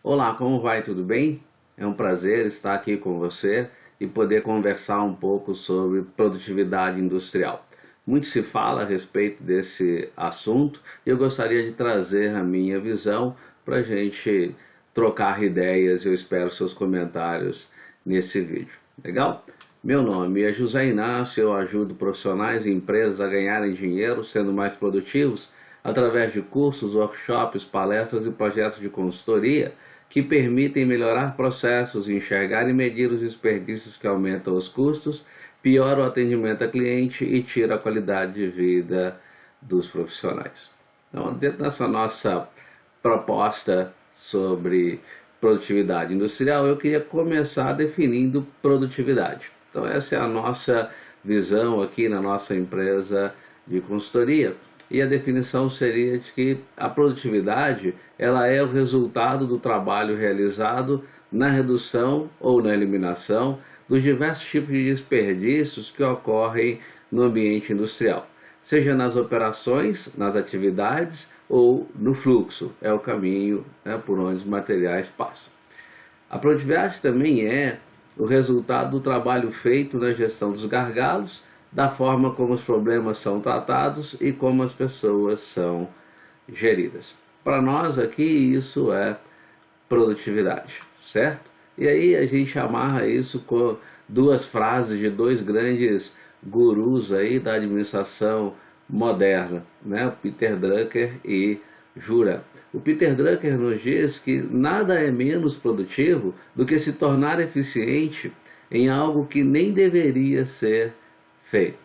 Olá, como vai? Tudo bem? É um prazer estar aqui com você e poder conversar um pouco sobre produtividade industrial. Muito se fala a respeito desse assunto e eu gostaria de trazer a minha visão para a gente trocar ideias. Eu espero seus comentários nesse vídeo. Legal? Meu nome é José Inácio, eu ajudo profissionais e empresas a ganharem dinheiro sendo mais produtivos através de cursos, workshops, palestras e projetos de consultoria que permitem melhorar processos, enxergar e medir os desperdícios que aumentam os custos, piora o atendimento a cliente e tira a qualidade de vida dos profissionais. Então, dentro dessa nossa proposta sobre produtividade industrial, eu queria começar definindo produtividade. Então, essa é a nossa visão aqui na nossa empresa de consultoria. E a definição seria de que a produtividade ela é o resultado do trabalho realizado na redução ou na eliminação dos diversos tipos de desperdícios que ocorrem no ambiente industrial, seja nas operações, nas atividades ou no fluxo, é o caminho, por onde os materiais passam. A produtividade também é o resultado do trabalho feito na gestão dos gargalos, da forma como os problemas são tratados e como as pessoas são geridas. Para nós aqui isso é produtividade, certo? E aí a gente amarra isso com duas frases de dois grandes gurus aí da administração moderna, né? Peter Drucker e Juran. O Peter Drucker nos diz que nada é menos produtivo do que se tornar eficiente em algo que nem deveria ser feito.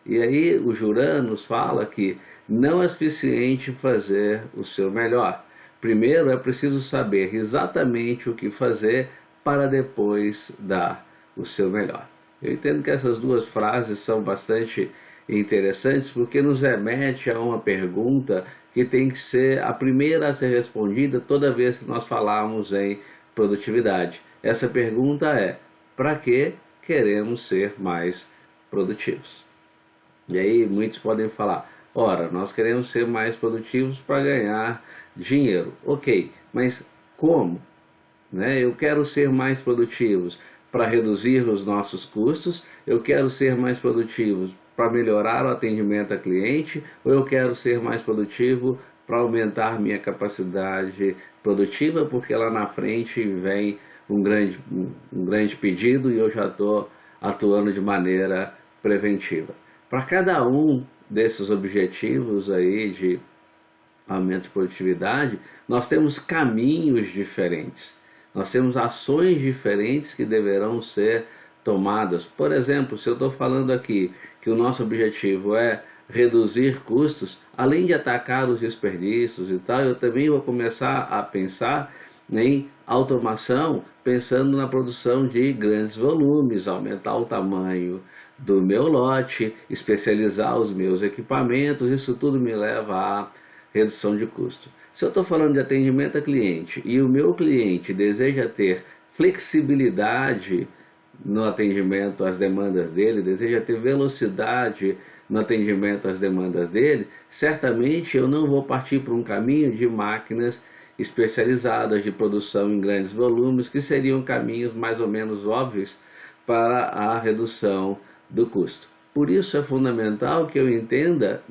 E aí o Juran nos fala que não é suficiente fazer o seu melhor. Primeiro é preciso saber exatamente o que fazer para depois dar o seu melhor. Eu entendo que essas duas frases são bastante interessantes porque nos remete a uma pergunta que tem que ser a primeira a ser respondida toda vez que nós falarmos em produtividade. Essa pergunta é: para que queremos ser mais produtivos? E aí muitos podem falar: ora, nós queremos ser mais produtivos para ganhar dinheiro. Ok, mas como? Eu quero ser mais produtivos para reduzir os nossos custos, eu quero ser mais produtivos para melhorar o atendimento a cliente, ou eu quero ser mais produtivo para aumentar minha capacidade produtiva, porque lá na frente vem um grande pedido e eu já estou atuando de maneira preventiva. Para cada um desses objetivos aí de aumento de produtividade, nós temos caminhos diferentes. Nós temos ações diferentes que deverão ser tomadas. Por exemplo, se eu estou falando aqui que o nosso objetivo é reduzir custos, além de atacar os desperdícios e tal, eu também vou começar a pensar em automação, pensando na produção de grandes volumes, aumentar o tamanho do meu lote, especializar os meus equipamentos. Isso tudo me leva a redução de custo. Se eu estou falando de atendimento a cliente e o meu cliente deseja ter flexibilidade no atendimento às demandas dele, deseja ter velocidade no atendimento às demandas dele, certamente eu não vou partir por um caminho de máquinas especializadas de produção em grandes volumes, que seriam caminhos mais ou menos óbvios para a redução do custo. Por isso é fundamental que eu entenda,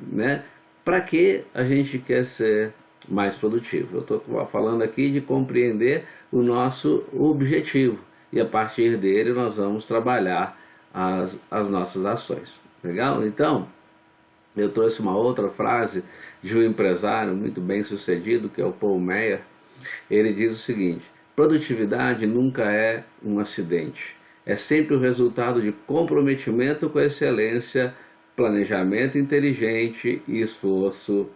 para que a gente quer ser mais produtivo. Eu estou falando aqui de compreender o nosso objetivo e a partir dele nós vamos trabalhar as nossas ações. Legal? Então, eu trouxe uma outra frase de um empresário muito bem sucedido, que é o Paul Meyer. Ele diz o seguinte: produtividade nunca é um acidente, é sempre o resultado de comprometimento com a excelência, planejamento inteligente e esforço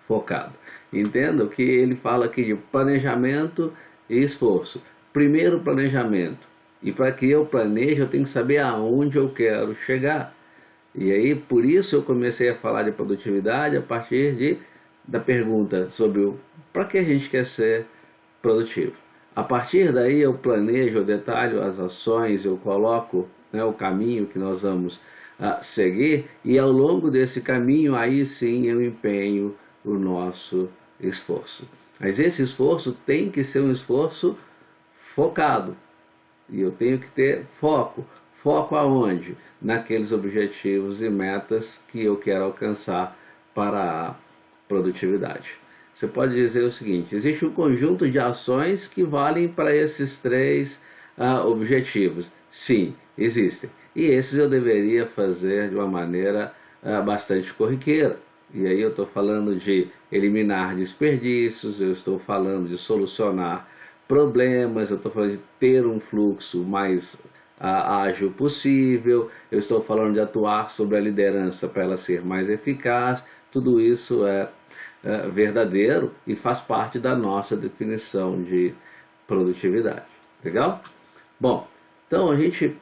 focado. Entenda que ele fala aqui de planejamento e esforço. Primeiro, planejamento. E para que eu planeje, eu tenho que saber aonde eu quero chegar. E aí, por isso eu comecei a falar de produtividade a partir da pergunta sobre para que a gente quer ser produtivo. A partir daí eu planejo, eu detalho as ações, eu coloco o caminho que nós vamos seguir, e ao longo desse caminho aí sim eu empenho o nosso esforço. Mas esse esforço tem que ser um esforço focado. E eu tenho que ter foco. Foco aonde? Naqueles objetivos e metas que eu quero alcançar para a produtividade. Você pode dizer o seguinte: existe um conjunto de ações que valem para esses três objetivos. Sim, existem. E esses eu deveria fazer de uma maneira bastante corriqueira. E aí eu estou falando de eliminar desperdícios, eu estou falando de solucionar problemas, eu estou falando de ter um fluxo mais ágil possível, eu estou falando de atuar sobre a liderança para ela ser mais eficaz. Tudo isso é verdadeiro e faz parte da nossa definição de produtividade. Legal? Bom, então a gente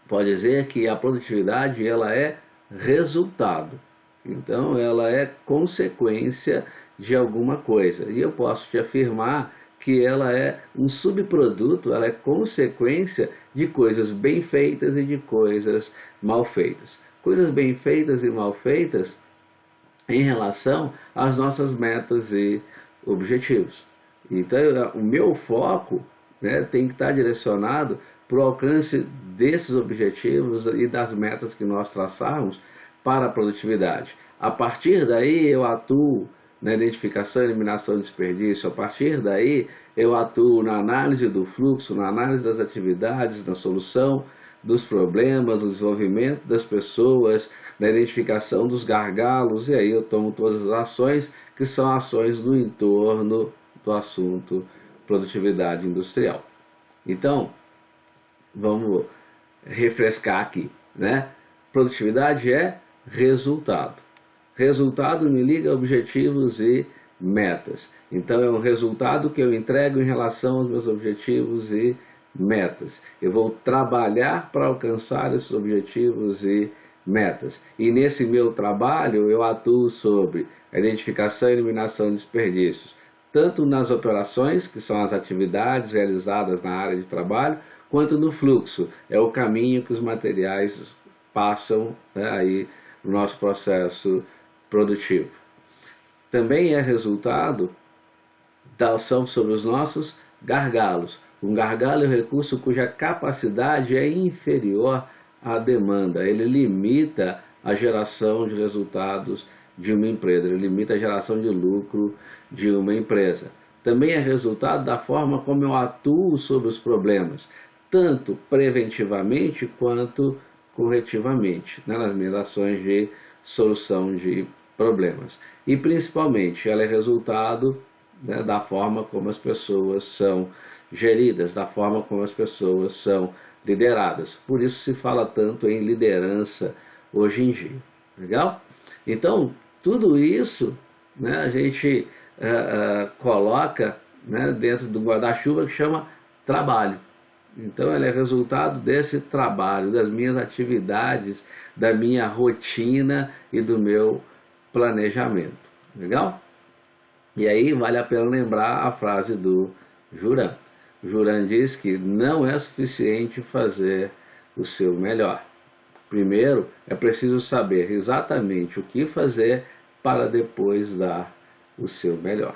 pode dizer que a produtividade ela é resultado. Então ela é consequência de alguma coisa. E eu posso te afirmar que ela é um subproduto, ela é consequência de coisas bem feitas e de coisas mal feitas. Coisas bem feitas e mal feitas em relação às nossas metas e objetivos. Então, o meu foco, né, tem que estar direcionado para o alcance desses objetivos e das metas que nós traçarmos para a produtividade. A partir daí, eu atuo na identificação e eliminação de desperdício. A partir daí, eu atuo na análise do fluxo, na análise das atividades, na solução dos problemas, no desenvolvimento das pessoas, na identificação dos gargalos, e aí eu tomo todas as ações que são ações no entorno do assunto produtividade industrial. Então, vamos refrescar aqui, né? Produtividade é resultado. Resultado me liga a objetivos e metas. Então é um resultado que eu entrego em relação aos meus objetivos e metas. Eu vou trabalhar para alcançar esses objetivos e metas. E nesse meu trabalho eu atuo sobre a identificação e eliminação de desperdícios, tanto nas operações, que são as atividades realizadas na área de trabalho, quanto no fluxo, é o caminho que os materiais passam, né, aí no nosso processo produtivo. Também é resultado da ação sobre os nossos gargalos. Um gargalo é um recurso cuja capacidade é inferior à demanda. Ele limita a geração de resultados de uma empresa, ele limita a geração de lucro de uma empresa. Também é resultado da forma como eu atuo sobre os problemas, tanto preventivamente quanto corretivamente, né, nas minhas ações de solução de problemas. E principalmente ela é resultado, né, da forma como as pessoas são geridas, da forma como as pessoas são lideradas. Por isso se fala tanto em liderança hoje em dia. Legal? Então, tudo isso, né, a gente coloca, né, dentro do guarda-chuva que chama trabalho. Então, ela é resultado desse trabalho, das minhas atividades, da minha rotina e do meu planejamento. Legal? E aí vale a pena lembrar a frase do Juran. Juran diz que não é suficiente fazer o seu melhor. Primeiro, é preciso saber exatamente o que fazer para depois dar o seu melhor.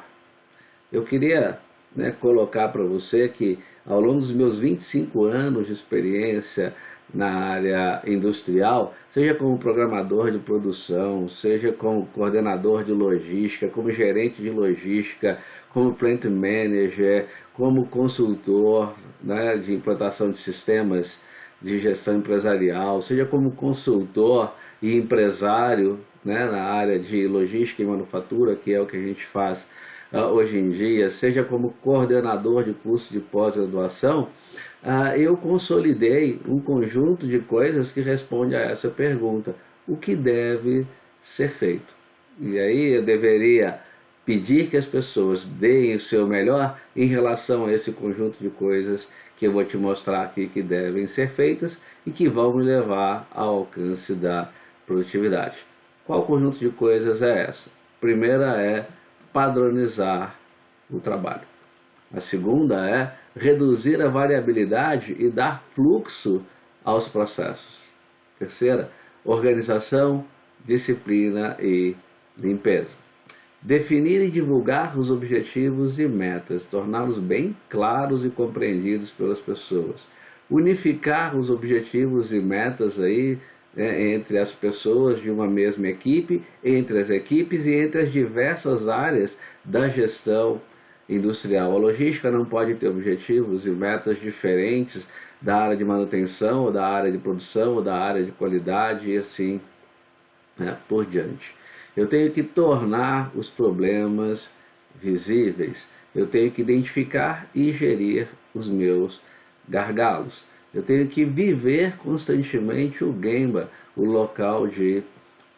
Eu queria, né, colocar para você que ao longo dos meus 25 anos de experiência na área industrial, seja como programador de produção, seja como coordenador de logística, como gerente de logística, como plant manager, como consultor, né, de implantação de sistemas de gestão empresarial, seja como consultor e empresário, né, na área de logística e manufatura, que é o que a gente faz hoje em dia, seja como coordenador de curso de pós-graduação, eu consolidei um conjunto de coisas que responde a essa pergunta: o que deve ser feito? E aí eu deveria pedir que as pessoas deem o seu melhor em relação a esse conjunto de coisas que eu vou te mostrar aqui que devem ser feitas e que vão me levar ao alcance da produtividade. Qual conjunto de coisas é essa? A primeira é padronizar o trabalho. A segunda é reduzir a variabilidade e dar fluxo aos processos. Terceira, organização, disciplina e limpeza. Definir e divulgar os objetivos e metas, torná-los bem claros e compreendidos pelas pessoas. Unificar os objetivos e metas aí, entre as pessoas de uma mesma equipe, entre as equipes e entre as diversas áreas da gestão industrial. A logística não pode ter objetivos e metas diferentes da área de manutenção, ou da área de produção, ou da área de qualidade e assim, por diante. Eu tenho que tornar os problemas visíveis. Eu tenho que identificar e gerir os meus gargalos. Eu tenho que viver constantemente o Gemba, o local de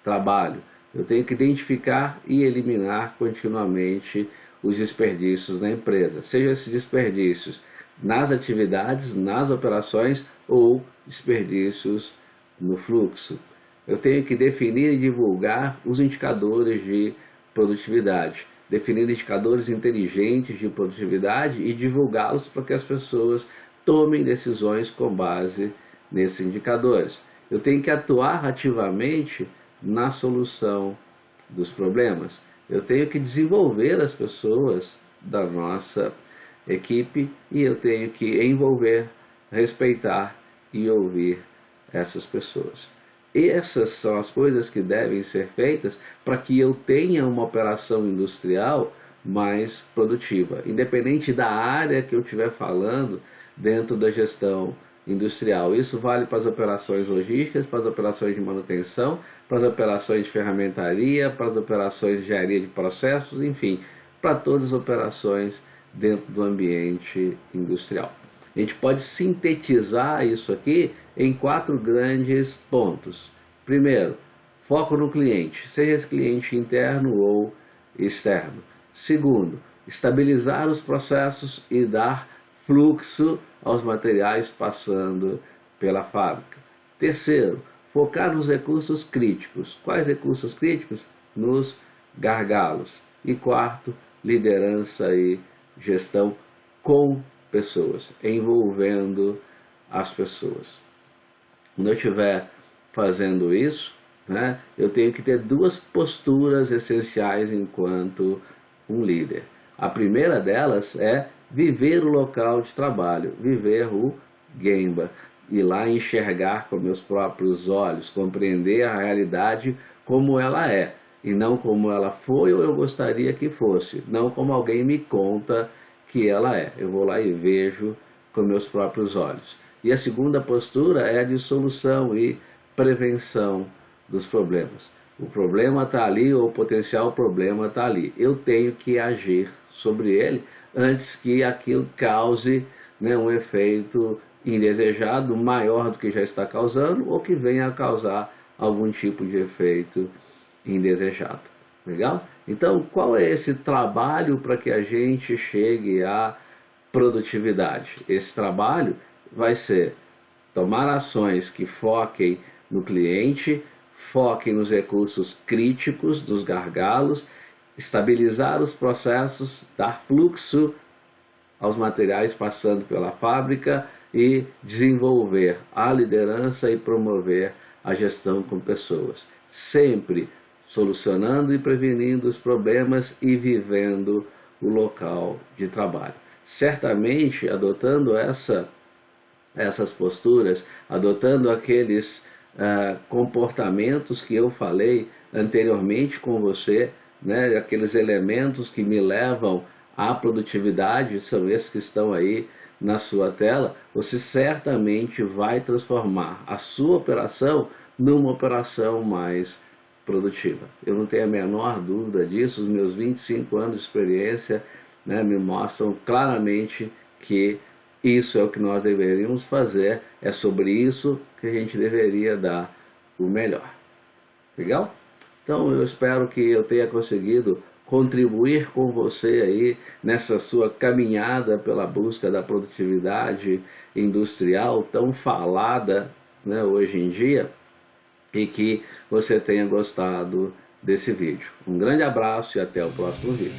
trabalho. Eu tenho que identificar e eliminar continuamente os desperdícios na empresa, sejam esses desperdícios nas atividades, nas operações ou desperdícios no fluxo. Eu tenho que definir e divulgar os indicadores de produtividade, definir indicadores inteligentes de produtividade e divulgá-los para que as pessoas tomem decisões com base nesses indicadores. Eu tenho que atuar ativamente na solução dos problemas. Eu tenho que desenvolver as pessoas da nossa equipe e eu tenho que envolver, respeitar e ouvir essas pessoas. Essas são as coisas que devem ser feitas para que eu tenha uma operação industrial mais produtiva, independente da área que eu estiver falando dentro da gestão industrial. Isso vale para as operações logísticas, para as operações de manutenção, para as operações de ferramentaria, para as operações de engenharia de processos, enfim, para todas as operações dentro do ambiente industrial. A gente pode sintetizar isso aqui em 4 grandes pontos. Primeiro, foco no cliente, seja esse cliente interno ou externo. Segundo, estabilizar os processos e dar fluxo aos materiais passando pela fábrica. Terceiro, focar nos recursos críticos. Quais recursos críticos? Nos gargalos. E quarto, liderança e gestão com pessoas, envolvendo as pessoas. Quando eu estiver fazendo isso, eu tenho que ter 2 posturas essenciais enquanto um líder. A primeira delas é viver o local de trabalho, viver o Gemba, ir lá enxergar com meus próprios olhos, compreender a realidade como ela é, e não como ela foi ou eu gostaria que fosse, não como alguém me conta que ela é. Eu vou lá e vejo com meus próprios olhos. E a segunda postura é a de solução e prevenção dos problemas. O problema está ali, ou o potencial problema está ali. Eu tenho que agir sobre ele antes que aquilo cause um efeito indesejado maior do que já está causando ou que venha a causar algum tipo de efeito indesejado. Legal? Então, qual é esse trabalho para que a gente chegue à produtividade? Esse trabalho vai ser tomar ações que foquem no cliente, foquem nos recursos críticos dos gargalos, estabilizar os processos, dar fluxo aos materiais passando pela fábrica e desenvolver a liderança e promover a gestão com pessoas. Sempre solucionando e prevenindo os problemas e vivendo o local de trabalho. Certamente, adotando essas posturas, adotando aqueles comportamentos que eu falei anteriormente com você, aqueles elementos que me levam à produtividade, são esses que estão aí na sua tela, você certamente vai transformar a sua operação numa operação mais produtiva. Eu não tenho a menor dúvida disso, os meus 25 anos de experiência me mostram claramente que isso é o que nós deveríamos fazer, é sobre isso que a gente deveria dar o melhor. Legal? Então eu espero que eu tenha conseguido contribuir com você aí nessa sua caminhada pela busca da produtividade industrial tão falada hoje em dia, e que você tenha gostado desse vídeo. Um grande abraço e até o próximo vídeo.